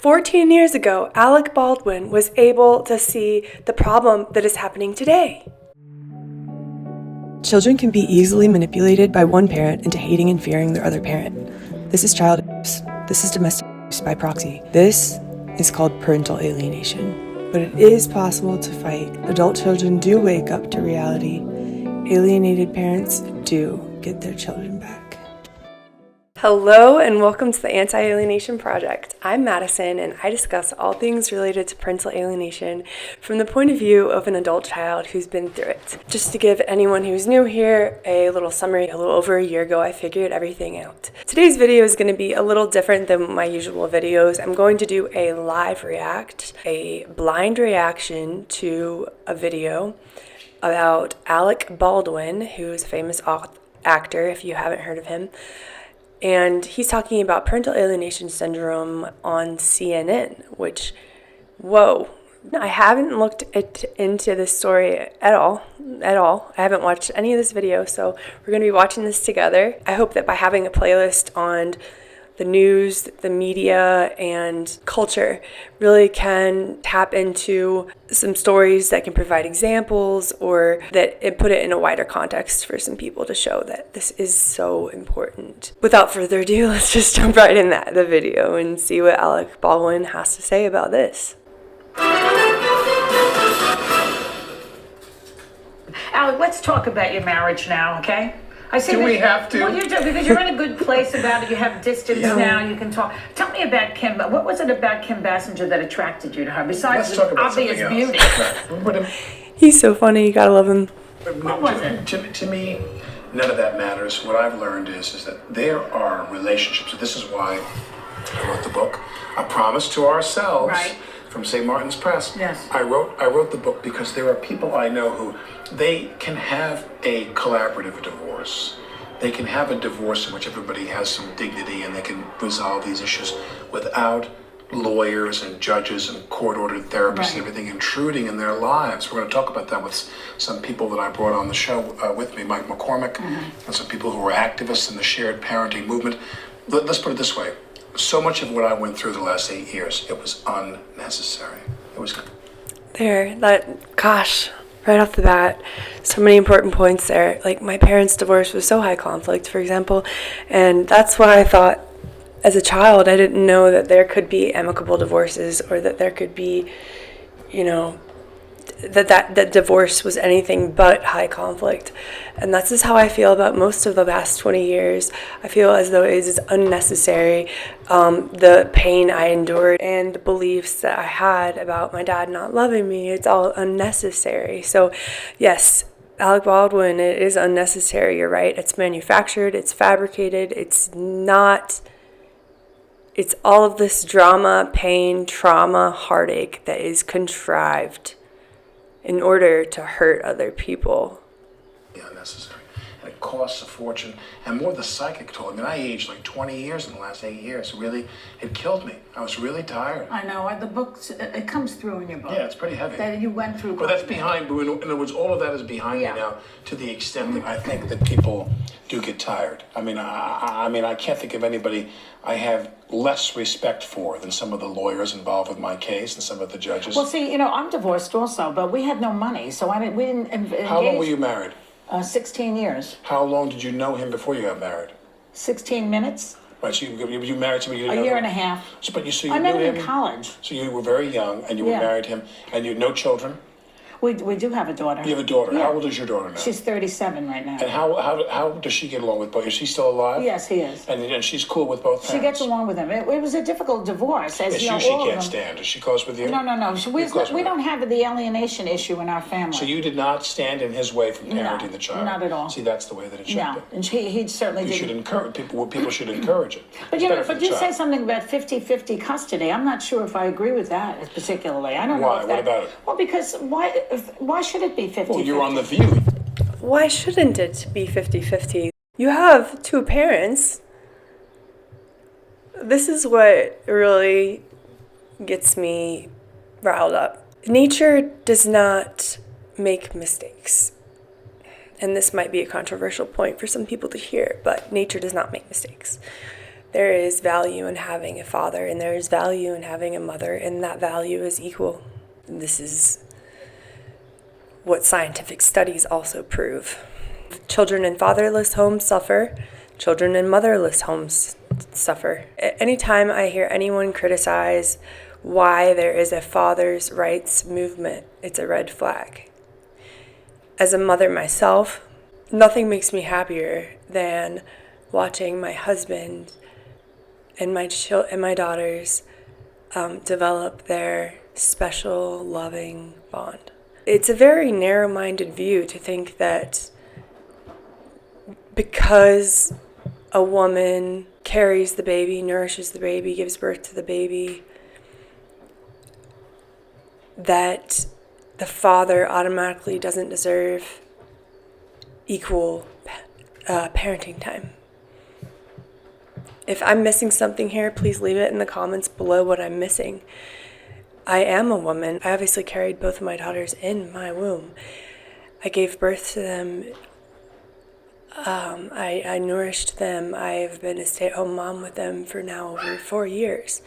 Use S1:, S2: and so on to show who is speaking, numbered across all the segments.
S1: 14 years ago, Alec Baldwin was able to see the problem that is happening today.
S2: Children can be easily manipulated by one parent into hating and fearing their other parent. This is child abuse. This is domestic abuse by proxy. This is called parental alienation. But it is possible to fight. Adult children do wake up to reality. Alienated parents do get their children back.
S1: Hello and welcome to the Anti-Alienation Project. I'm Madison and I discuss all things related to parental alienation from the point of view of an adult child who's been through it. Just to give anyone who's new here a little summary, a little over a year ago I figured everything out. Today's video is going to be a little different than my usual videos. I'm going to do a live react, a blind reaction to a video about Alec Baldwin, who's a famous actor if you haven't heard of him. And he's talking about parental alienation syndrome on CNN, which, whoa, I haven't looked into this story at all. I haven't watched any of this video, so we're going to be watching this together. I hope that by having a playlist on the news, the media, and culture really can tap into some stories that can provide examples or that it put it in a wider context for some people to show that this is so important. Without further ado, let's just jump right in the video and see what Alec Baldwin has to say about this.
S3: Alec, let's talk about your marriage now, okay? I say
S4: do we have to?
S3: Well, you do, because you're in a good place about it. You have distance now. You can talk. Tell me about Kim. What was it about Kim Basinger that attracted you to her, besides the obvious beauty?
S1: He's so funny. You gotta love him.
S3: What was it?
S4: To me, none of that matters. What I've learned is that there are relationships. This is why I wrote the book, A Promise to Ourselves,
S3: right,
S4: from St. Martin's Press.
S3: Yes.
S4: I wrote the book because there are people I know who they can have a collaborative divorce. They can have a divorce in which everybody has some dignity and they can resolve these issues without lawyers and judges and court-ordered therapists and everything intruding in their lives. We're going to talk about that with some people that I brought on the show with me, Mike McCormick, and some people who are activists in the shared parenting movement. Let's put it this way. So much of what I went through the last 8 years, it was unnecessary. It was
S1: Gosh, right off the bat, so many important points there. Like, my parents' divorce was so high conflict, for example, and that's why I thought as a child I didn't know that there could be amicable divorces or that there could be, that divorce was anything but high conflict. And that's just how I feel about most of the past 20 years. I feel as though it is unnecessary. The pain I endured and the beliefs that I had about my dad not loving me, it's all unnecessary. So yes, Alec Baldwin, it is unnecessary, you're right. It's manufactured, it's fabricated, it's all of this drama, pain, trauma, heartache that is contrived in order to hurt other people.
S4: Unnecessary. And it costs a fortune, and more the psychic toll. I mean, I aged like 20 years in the last 8 years. Really, it killed me. I was really tired.
S3: I know. The book, it comes through in your book.
S4: Yeah, it's pretty heavy.
S3: That you went through.
S4: But that's behind, in other words, all of that is behind me now, to the extent that I think that people do get tired. I mean, I can't think of anybody I have less respect for than some of the lawyers involved with my case and some of the judges.
S3: Well, see, I'm divorced also, but we had no money, so we didn't engage.
S4: How long were you married?
S3: 16 years.
S4: How long did you know him before you got married?
S3: 16 minutes.
S4: Right, so you married somebody you didn't
S3: know? A year and a half.
S4: So, you
S3: I met
S4: knew
S3: him
S4: him
S3: in college.
S4: So you were very young, and you were married to him, and you had no children?
S3: We do have a daughter.
S4: You have a daughter.
S3: Yeah.
S4: How old is your daughter now?
S3: She's 37 right now.
S4: And how does she get along with both? Is she still alive?
S3: Yes, he is.
S4: And she's cool with both parents?
S3: She gets along with him. It was a difficult divorce. As
S4: she can't stand. Does she close with you?
S3: No. We don't have the alienation issue in our family.
S4: So you did not stand in his way from parenting the child?
S3: Not at all.
S4: See, that's the way that it should be.
S3: No, and he certainly did.
S4: You should encourage people should encourage it.
S3: But you say something about 50-50 custody. I'm not sure if I agree with that particularly. I don't know.
S4: Why? What about it?
S3: Well, because why should it be 50-50?
S4: Well, you're on The View.
S1: Why shouldn't it be 50-50? You have two parents. This is what really gets me riled up. Nature does not make mistakes. And this might be a controversial point for some people to hear, but nature does not make mistakes. There is value in having a father, and there is value in having a mother, and that value is equal. This is what scientific studies also prove. Children in fatherless homes suffer. Children in motherless homes suffer. Anytime I hear anyone criticize why there is a father's rights movement, it's a red flag. As a mother myself, nothing makes me happier than watching my husband and my daughters develop their special, loving bond. It's a very narrow-minded view to think that because a woman carries the baby, nourishes the baby, gives birth to the baby, that the father automatically doesn't deserve equal parenting time. If I'm missing something here, please leave it in the comments below what I'm missing. I am a woman. I obviously carried both of my daughters in my womb. I gave birth to them. I nourished them. I've been a stay-at-home mom with them for now over 4 years.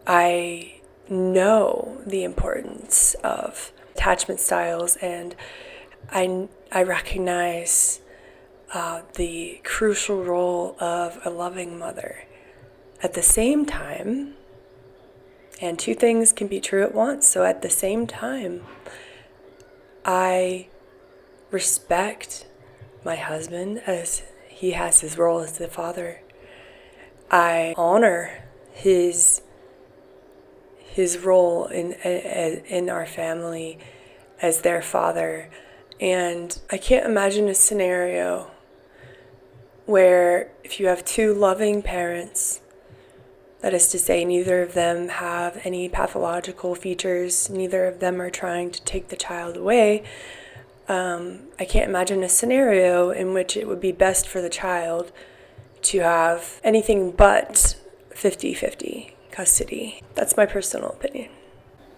S1: I know the importance of attachment styles, and I recognize the crucial role of a loving mother. At the same time, and two things can be true at once, so at the same time, I respect my husband as he has his role as the father. I honor his role in our family as their father, and I can't imagine a scenario where if you have two loving parents, that is to say, neither of them have any pathological features, neither of them are trying to take the child away, I can't imagine a scenario in which it would be best for the child to have anything but 50-50 custody. That's my personal opinion.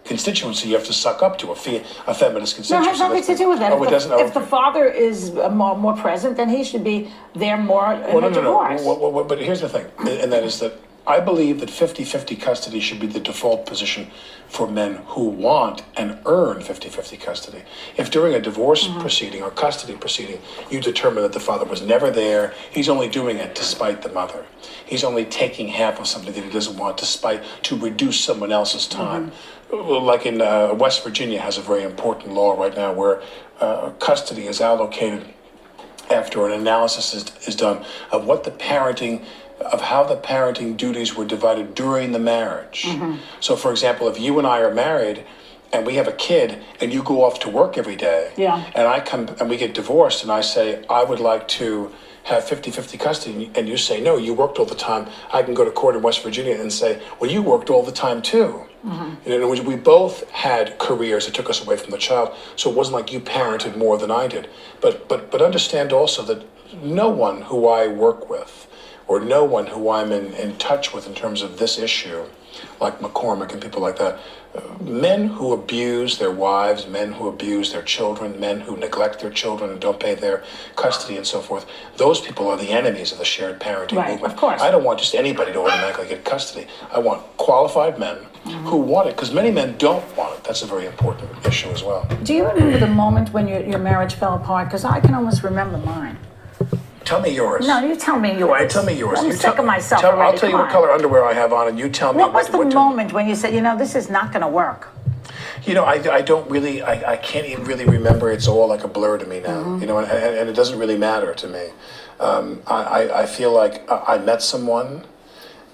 S4: Constituency you have to suck up to a feminist constituency.
S3: No, it has nothing to do with that.
S4: Oh, it doesn't.
S3: If the father is more present, then he should be there more in the divorce.
S4: No. But here's the thing, and that is that I believe that 50-50 custody should be the default position for men who want and earn 50-50 custody. If during a divorce proceeding or custody proceeding, you determine that the father was never there, he's only doing it to spite the mother. He's only taking half of something that he doesn't want to reduce someone else's time. Like in West Virginia has a very important law right now where custody is allocated after an analysis is done of how the parenting duties were divided during the marriage. So, for example, if you and I are married and we have a kid and you go off to work every day, and I come and we get divorced and I say, I would like to have 50-50 custody, and you say, no, you worked all the time, I can go to court in West Virginia and say, well, you worked all the time too. We both had careers that took us away from the child, so it wasn't like you parented more than I did. But understand also that no one who I work with or no one who I'm in touch with in terms of this issue, like McCormick and people like that, men who abuse their wives, men who abuse their children, men who neglect their children and don't pay their custody and so forth, those people are the enemies of the shared parenting movement.
S3: Of course.
S4: I don't want just anybody to automatically get custody. I want qualified men who want it, because many men don't want it. That's a very important issue as well.
S3: Do you remember the moment when your marriage fell apart? Because I can almost remember mine.
S4: Tell me yours.
S3: No, you tell me yours.
S4: All right, tell me yours.
S3: I'm sick of myself
S4: I'll
S3: already.
S4: tell you what color underwear I have on, and you tell me
S3: what was the moment when you said, this is not going to work?
S4: I don't really, I can't even really remember. It's all like a blur to me now, and it doesn't really matter to me. I feel like I met someone,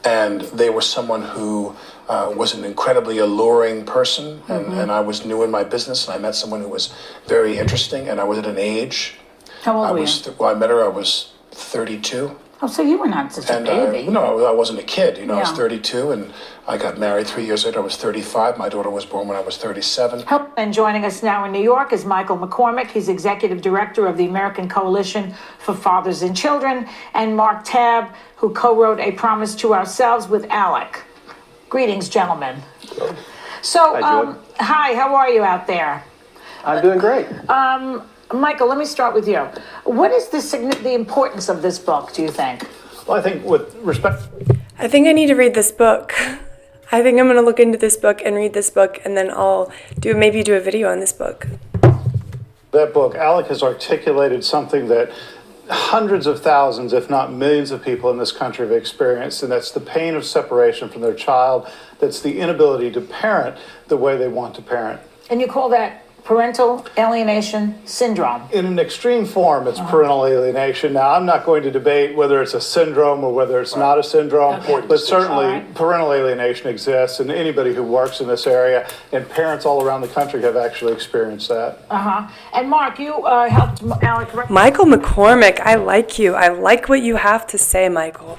S4: and they were someone who was an incredibly alluring person, and I was new in my business, and I met someone who was very interesting, and I was at an age.
S3: How old were you?
S4: I met her, I was 32.
S3: Oh, so you were not such a baby.
S4: No, I wasn't a kid. I was 32, and I got married 3 years later. I was 35. My daughter was born when I was 37.
S3: And joining us now in New York is Michael McCormick. He's executive director of the American Coalition for Fathers and Children, and Mark Tabb, who co-wrote A Promise to Ourselves with Alec. Greetings, gentlemen. So, hi, how are you out there?
S5: I'm doing great.
S3: Michael, let me start with you. What is the importance of this book, do you think?
S5: Well, I think with respect...
S1: I think I need to read this book. I think I'm going to look into this book and read this book, and then I'll maybe do a video on this book.
S5: That book, Alec has articulated something that hundreds of thousands, if not millions of people in this country have experienced, and that's the pain of separation from their child. That's the inability to parent the way they want to parent.
S3: And you call that parental alienation syndrome?
S5: In an extreme form, it's parental alienation. Now, I'm not going to debate whether it's a syndrome or whether it's not a syndrome, but certainly parental alienation exists, and anybody who works in this area and parents all around the country have actually experienced that.
S3: And Mark, you helped Alec.
S1: Michael McCormick, I like you. I like what you have to say, Michael.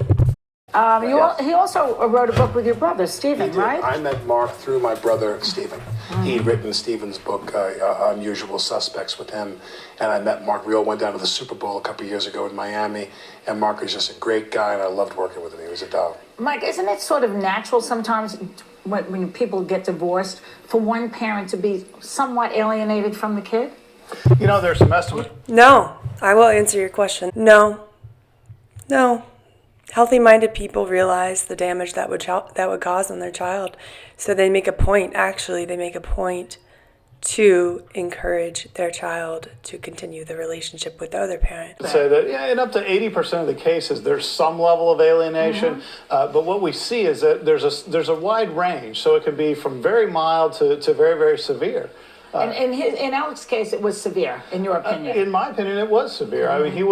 S3: He also wrote a book with your brother, Stephen, right?
S4: I met Mark through my brother, Stephen. He'd written Stephen's book, Unusual Suspects, with him. And I met Mark. We all went down to the Super Bowl a couple years ago in Miami. And Mark is just a great guy, and I loved working with him. He was a dog.
S3: Mike, isn't it sort of natural sometimes when people get divorced for one parent to be somewhat alienated from the kid?
S5: You know, there's some estimates.
S1: No, I will answer your question. No. Healthy-minded people realize the damage that would cause on their child. So they make a point to encourage their child to continue the relationship with the other parent.
S5: Say that, yeah, in up to 80% of the cases, there's some level of alienation. But what we see is that there's a wide range. So it can be from very mild to very, very severe.
S3: In Alec's case, it was severe, in your opinion.
S5: In my opinion, it was severe. I mean, he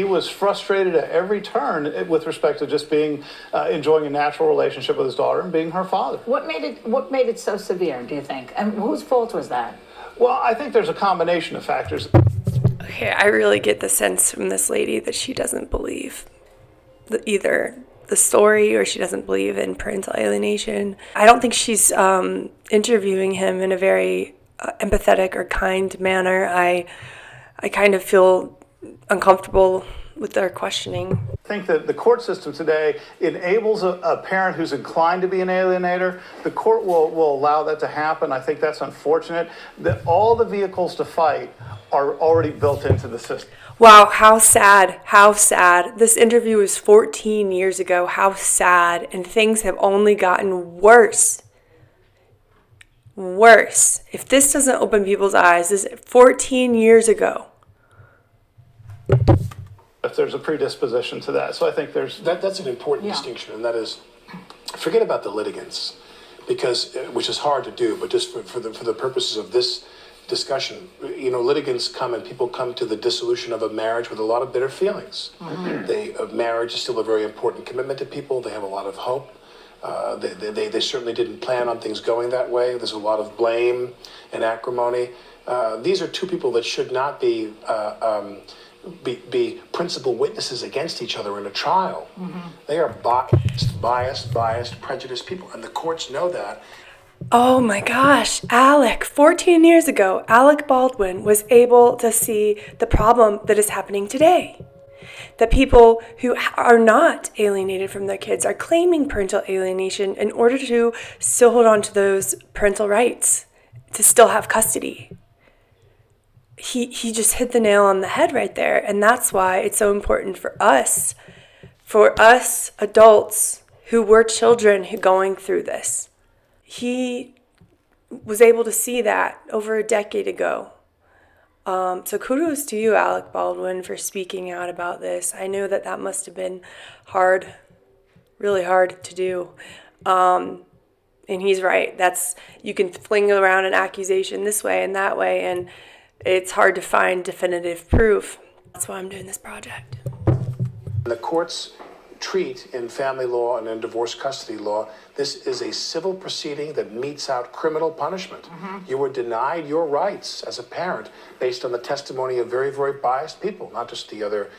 S5: was frustrated at every turn with respect to just enjoying a natural relationship with his daughter and being her father.
S3: What made it so severe, do you think? And whose fault was that?
S5: Well, I think there's a combination of factors.
S1: Okay, I really get the sense from this lady that she doesn't believe either the story or she doesn't believe in parental alienation. I don't think she's interviewing him in a very empathetic or kind manner. I kind of feel uncomfortable with their questioning.
S5: I think that the court system today enables a parent who's inclined to be an alienator. The court will allow that to happen. I think that's unfortunate. That all the vehicles to fight are already built into the system.
S1: Wow, how sad, how sad. This interview was 14 years ago. How sad. And things have only gotten worse. Worse. If this doesn't open people's eyes, this is 14 years ago.
S5: If there's a predisposition to that. So I think
S4: that's an important distinction, and that is, forget about the litigants, because which is hard to do, but just for the purposes of this discussion, you know, litigants come and people come to the dissolution of a marriage with a lot of bitter feelings. Marriage is still a very important commitment to people. They have a lot of hope. They certainly didn't plan on things going that way. There's a lot of blame and acrimony. These are two people that should not be principal witnesses against each other in a trial. They are biased, prejudiced people, and the courts know that.
S1: Oh my gosh, Alec, 14 years ago, Alec Baldwin was able to see the problem that is happening today. That people who are not alienated from their kids are claiming parental alienation in order to still hold on to those parental rights, to still have custody. He just hit the nail on the head right there, and that's why it's so important for us adults who were children who going through this. He was able to see that over a decade ago. So kudos to you, Alec Baldwin, for speaking out about this. I know that must have been hard, really hard to do. And he's right. You can fling around an accusation this way and that way, and it's hard to find definitive proof. That's why I'm doing this project.
S4: The courts treat in family law and in divorce custody law, this is a civil proceeding that metes out criminal punishment. You were denied your rights as a parent based on the testimony of very, very biased people, not just the other,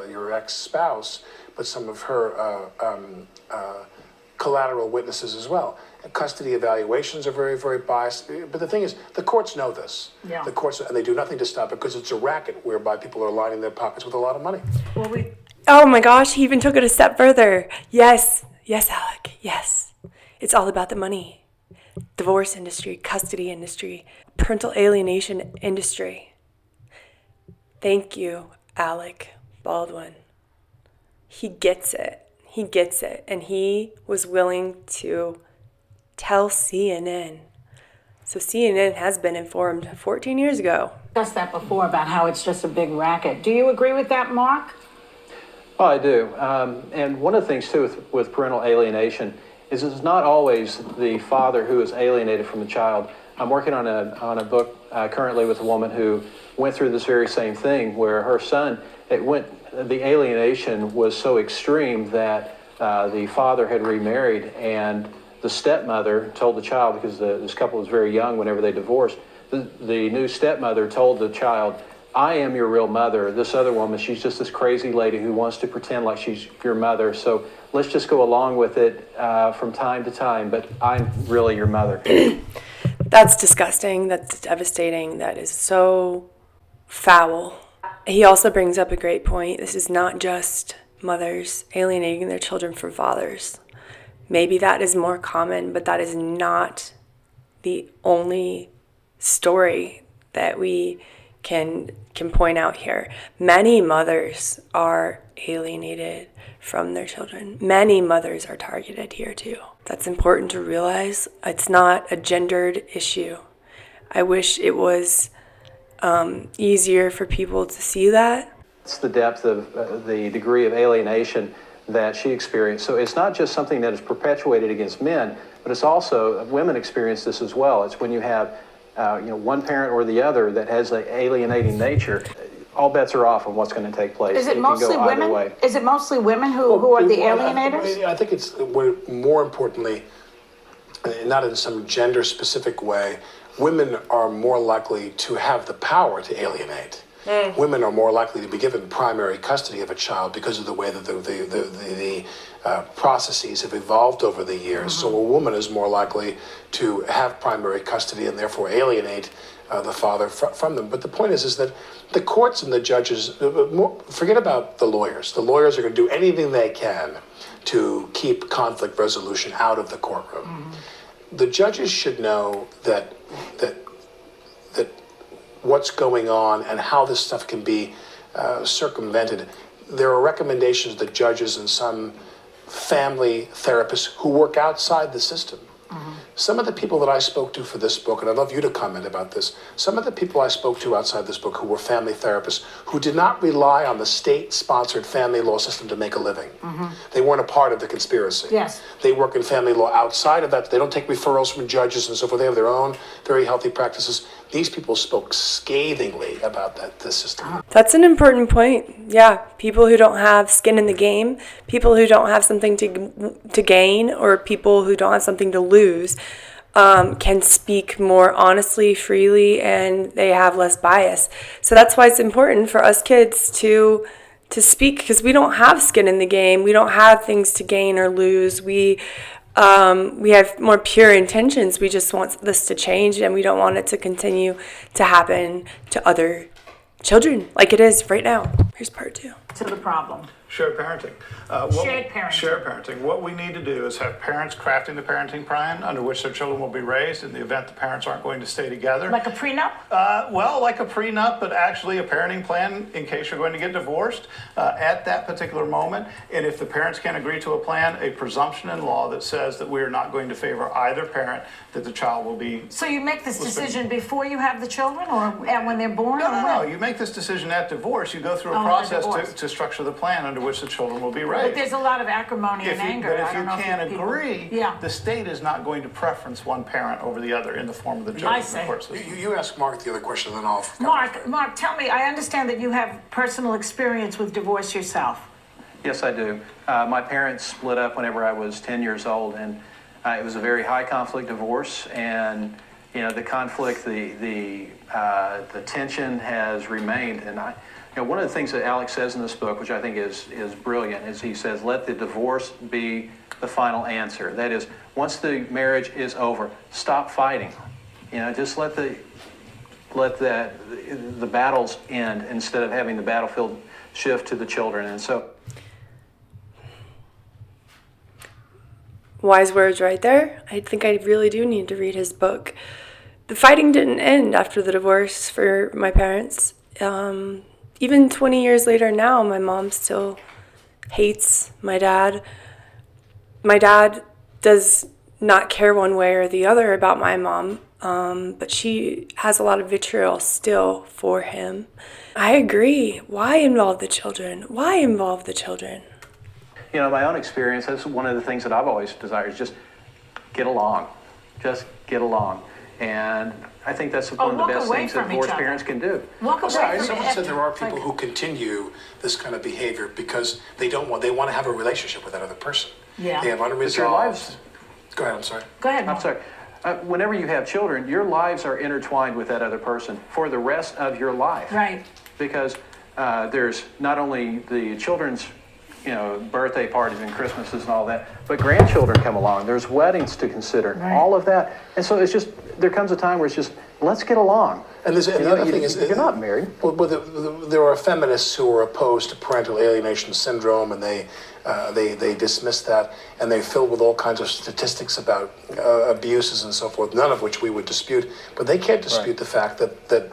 S4: your ex-spouse, but some of her collateral witnesses as well. And custody evaluations are very, very biased. But the thing is, the courts know this.
S3: Yeah.
S4: The courts, and they do nothing to stop it because it's a racket whereby people are lining their pockets with a lot of money.
S1: Oh my gosh, he even took it a step further. Yes, Alec, yes. It's all about the money. Divorce industry, custody industry, parental alienation industry. Thank you, Alec Baldwin. he gets it. He gets it. And he was willing to tell CNN. So CNN has been informed 14 years ago.
S3: Discussed that before about how it's just a big racket. Do you agree with that, Mark?
S6: Well, I do. And one of the things, too, with parental alienation is it's not always the father who is alienated from the child. I'm working on a book currently with a woman who went through this very same thing where her son, the alienation was so extreme that the father had remarried, and the stepmother told the child, because this couple was very young whenever they divorced, the new stepmother told the child, I am your real mother. This other woman, she's just this crazy lady who wants to pretend like she's your mother. So let's just go along with it from time to time, but I'm really your mother.
S1: That's disgusting. That's devastating. That is so foul. He also brings up a great point. This is not just mothers alienating their children from fathers. Maybe that is more common, but that is not the only story that we can point out here. Many mothers are alienated from their children. Many mothers are targeted here too. That's important to realize. It's not a gendered issue. I wish it was easier for people to see that.
S6: It's the depth of the degree of alienation that she experienced. So it's not just something that is perpetuated against men, but it's also, women experience this as well. It's when you have one parent or the other that has an alienating nature, all bets are off on what's going to take place.
S3: Is it mostly
S6: can go either
S3: women?
S6: way.
S3: Is it mostly women who are the alienators?
S4: I think it's more importantly, not in some gender specific way, women are more likely to have the power to alienate. Women are more likely to be given primary custody of a child because of the way that the processes have evolved over the years. So a woman is more likely to have primary custody and therefore alienate the father from them. But the point is that the courts and the judges, forget about the lawyers. The lawyers are going to do anything they can to keep conflict resolution out of the courtroom. The judges should know that what's going on and how this stuff can be circumvented. There are recommendations that judges and some family therapists who work outside the system. Some of the people that I spoke to for this book, and I'd love you to comment about this, some of the people I spoke to outside this book who were family therapists who did not rely on the state-sponsored family law system to make a living. They weren't a part of the conspiracy.
S3: Yes.
S4: They work in family law outside of that. They don't take referrals from judges and so forth. They have their own very healthy practices. These people spoke scathingly about the system.
S1: That's an important point. Yeah, people who don't have skin in the game, people who don't have something to gain, or people who don't have something to lose, can speak more honestly, freely, and they have less bias. So that's why it's important for us kids to speak, because we don't have skin in the game. We don't have things to gain or lose. We have more pure intentions. We just want this to change, and we don't want it to continue to happen to other children like it is right now. Here's part 2.
S3: To the problem.
S7: Shared parenting. Shared parenting. What we need to do is have parents crafting the parenting plan under which their children will be raised in the event the parents aren't going to stay together.
S3: Like a prenup?
S7: Well, like a prenup, but actually a parenting plan in case you're going to get divorced at that particular moment. And if the parents can't agree to a plan, a presumption in law that says that we are not going to favor either parent, that the child will be...
S3: So you make this decision before you have the children, or when they're born?
S7: No. You make this decision at divorce. You go through a process to structure the plan under which the children will be raised.
S3: But there's a lot of acrimony and anger.
S7: But if you can't agree,
S3: Yeah.
S7: the state is not going to preference one parent over the other in the form of the
S3: I
S7: judge
S3: see.
S7: and the court system.
S4: You ask Mark the other question, then I'll...
S3: Mark, tell me, I understand that you have personal experience with divorce yourself.
S6: Yes, I do. My parents split up whenever I was 10 years old, and it was a very high conflict divorce, and the conflict, the tension has remained. And one of the things that Alec says in this book, which I think is brilliant, is he says, let the divorce be the final answer. That is, once the marriage is over, stop fighting. Just let the battles end instead of having the battlefield shift to the children. And so,
S1: Wise words right there. I think I really do need to read his book. The fighting didn't end after the divorce for my parents. Even 20 years later now, my mom still hates my dad. My dad does not care one way or the other about my mom, but she has a lot of vitriol still for him. I agree. Why involve the children? Why involve the children?
S6: You know, my own experience, that's one of the things that I've always desired, is just get along. Just get along. And I think that's one of the best things that divorced parents can do.
S3: Walk away
S4: Sorry,
S3: from
S4: someone
S3: it.
S4: said there are people who continue this kind of behavior because they want to have a relationship with that other person.
S3: Yeah.
S4: They have unresolved. Go ahead, I'm sorry.
S3: Go ahead,
S6: I'm
S3: Mark.
S6: sorry. Whenever you have children, your lives are intertwined with that other person for the rest of your life.
S3: Right.
S6: Because there's not only the children's, birthday parties and Christmases and all that, but grandchildren come along. There's weddings to consider, all of that. And so it's just, there comes a time where it's just, let's get along.
S4: And the other thing is,
S6: you're not married.
S4: Well, there are feminists who are opposed to parental alienation syndrome, and they dismiss that, and they fill with all kinds of statistics about abuses and so forth, none of which we would dispute. But they can't dispute the fact that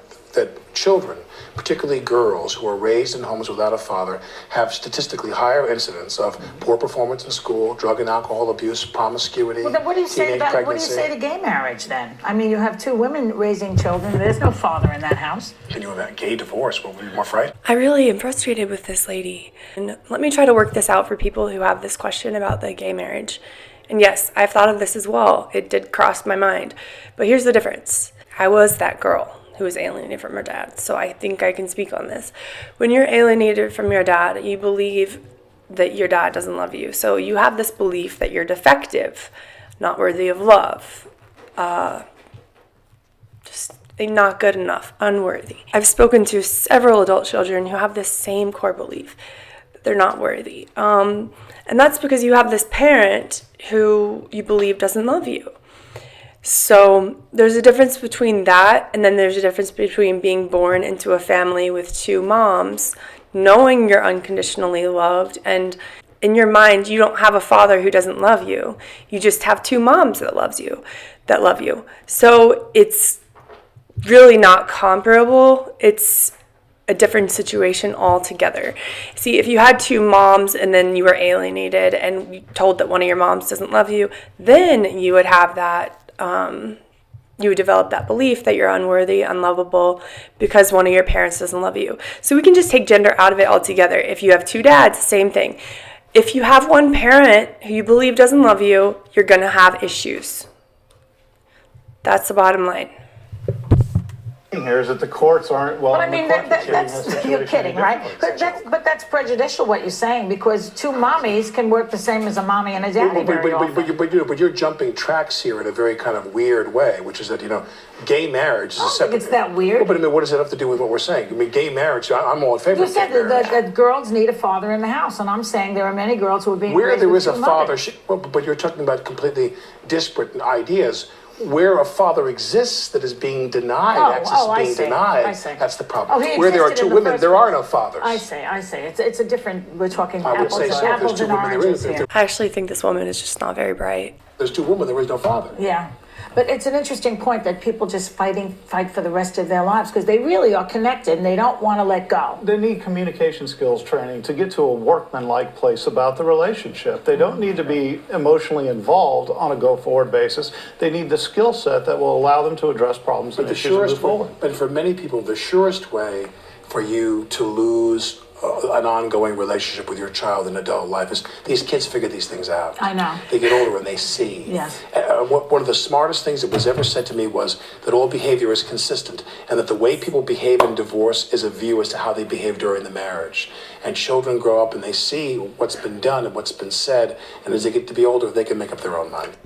S4: children, particularly girls who are raised in homes without a father, have statistically higher incidence of poor performance in school, drug and alcohol abuse, promiscuity,
S3: Well, then what do you say
S4: teenage
S3: about what do you say to gay marriage then? I mean, you have two women raising children. There's no father in that house.
S4: Can you imagine gay divorce? What would be more frightening?
S1: I really am frustrated with this lady. And let me try to work this out for people who have this question about the gay marriage. And yes, I've thought of this as well. It did cross my mind. But here's the difference. I was that girl who was alienated from her dad. So I think I can speak on this. When you're alienated from your dad, you believe that your dad doesn't love you. So you have this belief that you're defective, not worthy of love, just not good enough, unworthy. I've spoken to several adult children who have this same core belief that they're not worthy. And that's because you have this parent who you believe doesn't love you. So there's a difference between that, and then there's a difference between being born into a family with two moms, knowing you're unconditionally loved, and in your mind you don't have a father who doesn't love you. You just have two moms that love you. So it's really not comparable. It's a different situation altogether. See, if you had two moms and then you were alienated and you told that one of your moms doesn't love you, then you would have that you would develop that belief that you're unworthy, unlovable, because one of your parents doesn't love you. So we can just take gender out of it altogether. If you have two dads, same thing. If you have one parent who you believe doesn't love you, you're going to have issues. That's the bottom line.
S5: Here is that the courts aren't, well,
S3: But I mean, you're kidding, right? But that's prejudicial what you're saying, because two mommies can work the same as a mommy and a daddy very often.
S4: But you're jumping tracks here in a very kind of weird way, which is that, gay marriage is a separate...
S3: It's that weird.
S4: Well, but I mean, what does that have to do with what we're saying? I mean, gay marriage, I'm all in favor
S3: You
S4: of gay
S3: said
S4: marriage.
S3: that girls need a father in the house, and I'm saying there are many girls who are being
S4: Where
S3: raised
S4: there
S3: with
S4: is a
S3: two
S4: father,
S3: mothers.
S4: but you're talking about completely disparate ideas. Where a father exists that is being denied,
S3: I
S4: being
S3: see.
S4: denied,
S3: I see.
S4: that's the problem.
S3: He
S4: Where there are
S3: existed
S4: two
S3: in the
S4: women,
S3: first
S4: there are
S3: place.
S4: no fathers.
S3: I see. It's a different, we're talking
S4: I would
S3: apples
S4: say so. If there's
S3: apples
S4: two
S3: and
S4: women, there
S3: oranges
S4: is.
S3: here.
S1: I actually think this woman is just not very bright.
S4: There's two women, there is no father.
S3: Yeah. But it's an interesting point that people just fight for the rest of their lives because they really are connected and they don't want to let go.
S5: They need communication skills training to get to a workmanlike place about the relationship. They don't need to be emotionally involved on a go-forward basis. They need the skill set that will allow them to address problems and issues and move forward.
S4: But for many people, the surest way for you to lose an ongoing relationship with your child in adult life is these kids figure these things out.
S3: I know.
S4: They get older and they see.
S3: Yes.
S4: One of the smartest things that was ever said to me was that all behavior is consistent and that the way people behave in divorce is a view as to how they behave during the marriage. And children grow up and they see what's been done and what's been said, and as they get to be older, they can make up their own mind.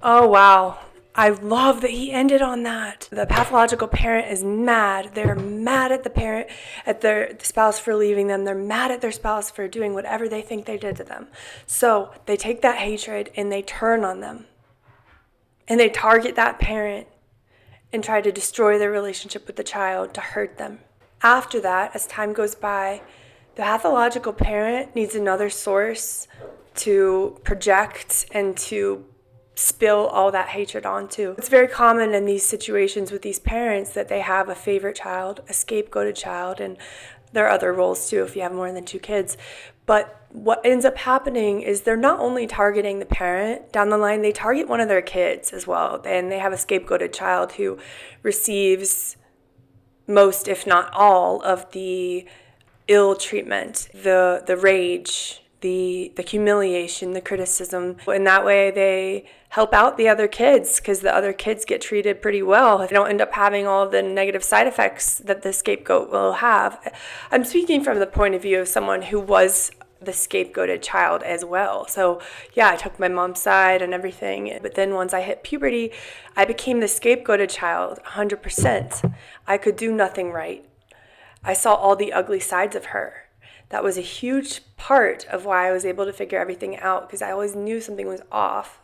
S1: Oh, wow. I love that he ended on that. The pathological parent is mad. They're mad at the parent, at the spouse for leaving them. They're mad at their spouse for doing whatever they think they did to them. So they take that hatred and they turn on them. And they target that parent and try to destroy their relationship with the child to hurt them. After that, as time goes by, the pathological parent needs another source to project and to spill all that hatred onto. It's very common in these situations with these parents that they have a favorite child, a scapegoated child, and there are other roles too if you have more than two kids. But what ends up happening is they're not only targeting the parent down the line, they target one of their kids as well. And they have a scapegoated child who receives most, if not all, of the ill treatment, the rage, the humiliation, the criticism. And that way they help out the other kids because the other kids get treated pretty well. They don't end up having all of the negative side effects that the scapegoat will have. I'm speaking from the point of view of someone who was the scapegoated child as well. So yeah, I took my mom's side and everything. But then once I hit puberty, I became the scapegoated child 100%. I could do nothing right. I saw all the ugly sides of her. That was a huge part of why I was able to figure everything out, because I always knew something was off.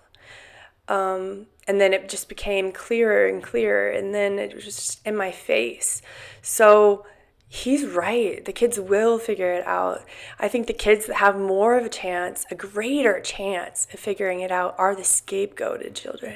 S1: And then it just became clearer and clearer, and then it was just in my face. So he's right. The kids will figure it out. I think the kids that have more of a chance, a greater chance of figuring it out, are the scapegoated children.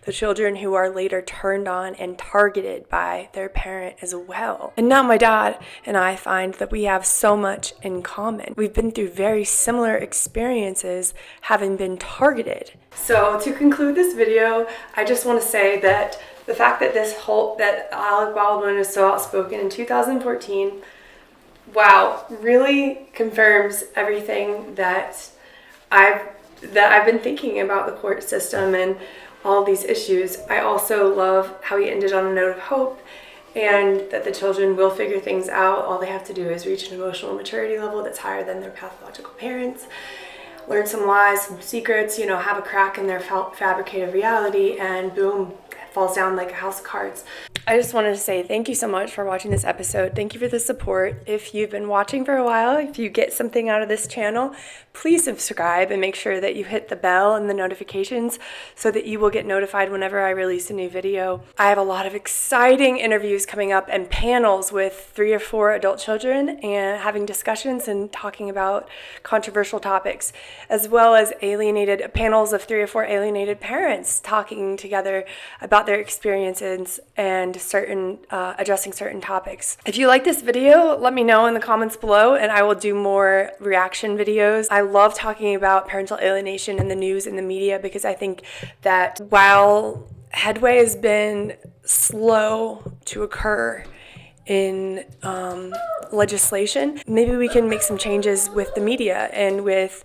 S1: The children who are later turned on and targeted by their parent as well. And now my dad and I find that we have so much in common. We've been through very similar experiences having been targeted. So to conclude this video, I just want to say that the fact that that Alec Baldwin is so outspoken in 2014, wow, really confirms everything that I've been thinking about the court system and all these issues. I also love how he ended on a note of hope, and that the children will figure things out. All they have to do is reach an emotional maturity level that's higher than their pathological parents, learn some lies, some secrets, have a crack in their fabricated reality, and boom, it falls down like a house of cards. I just wanted to say thank you so much for watching this episode. Thank you for the support. If you've been watching for a while, if you get something out of this channel, please subscribe and make sure that you hit the bell and the notifications so that you will get notified whenever I release a new video. I have a lot of exciting interviews coming up and panels with 3 or 4 adult children and having discussions and talking about controversial topics, as well as panels of 3 or 4 alienated parents talking together about their experiences and addressing certain topics. If you like this video, let me know in the comments below and I will do more reaction videos. I love talking about parental alienation in the news and the media because I think that while headway has been slow to occur in legislation, maybe we can make some changes with the media and with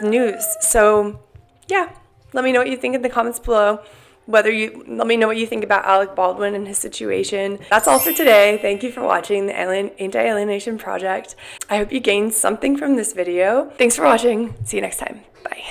S1: news. So yeah, let me know what you think in the comments below. Let me know what you think about Alec Baldwin and his situation. That's all for today. Thank you for watching the Anti-Alienation Project. I hope you gained something from this video. Thanks for watching. See you next time. Bye.